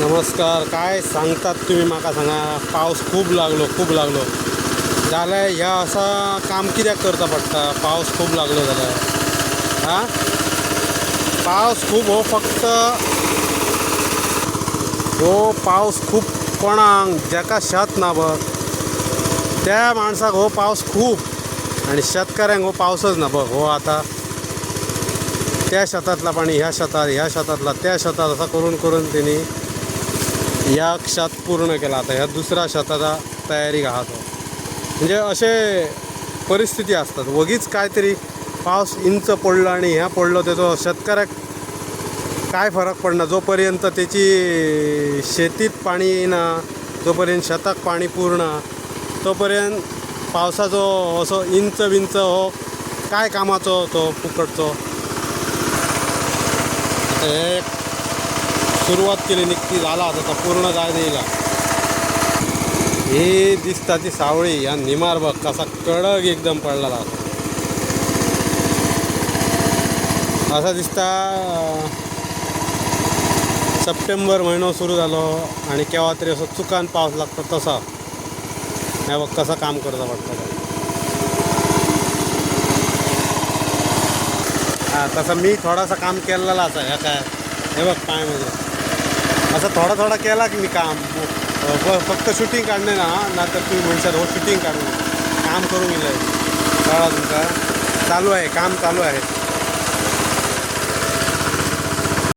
नमस्कार. काय सांगतात तुम्ही म्हाका सांगा. पाऊस खूप लागलो जाल्यार ह्या असा काम कित्याक करता पडटा. पाऊस खूप लागलो जाल्यार हां पाऊस खूप हो फक्त हो पाऊस खूप कोणाक जेका शेत ना बघ त्या माणसाक हो पाऊस खूप आणि शेतकऱ्यांक हो पावसच ना बघ. हो आता त्या शेतातला पाणी ह्या शेतातला त्या शेतात असं करून करून त्यांनी या शेत पूर्ण केला. आता ह्या दुसऱ्या शेताचा तयारी आहात म्हणजे असे परिस्थिती असतात. वगीच काहीतरी पाऊस इंच पडलो आणि ह्या पडलो त्याचो शेतकऱ्याक काय फरक पडना. जोपर्यंत त्याची शेतीत पाणी येईना, जोपर्यंत शेताक पाणी पूर्ण तोपर्यंत पावसाचो असो इंच विंच हो काय कामाचो तो फुकटचो. हे सुरुवात केली निघती झाला आता पूर्ण जाय देईला. हे दिसता ती सावळी ह्या निमार बघ कसा कडक एकदम पडलेला असा दिसता. सप्टेंबर महिनो सुरू झालो आणि केव्हा तरी असं चुकान पाऊस लागतो तसा. हे बघ कसं काम करता पडतं. हां तसं मी थोडासा काम केलेला असा ह्या काय हे बघ काय म्हणजे असं थोडा केला की मी काम फक्त शूटिंग काढणे ना तर तुम्ही म्हणशात हो शूटिंग काढून काम करून गेलं आहे. कळलं तुमका. चालू आहे काम चालू आहे.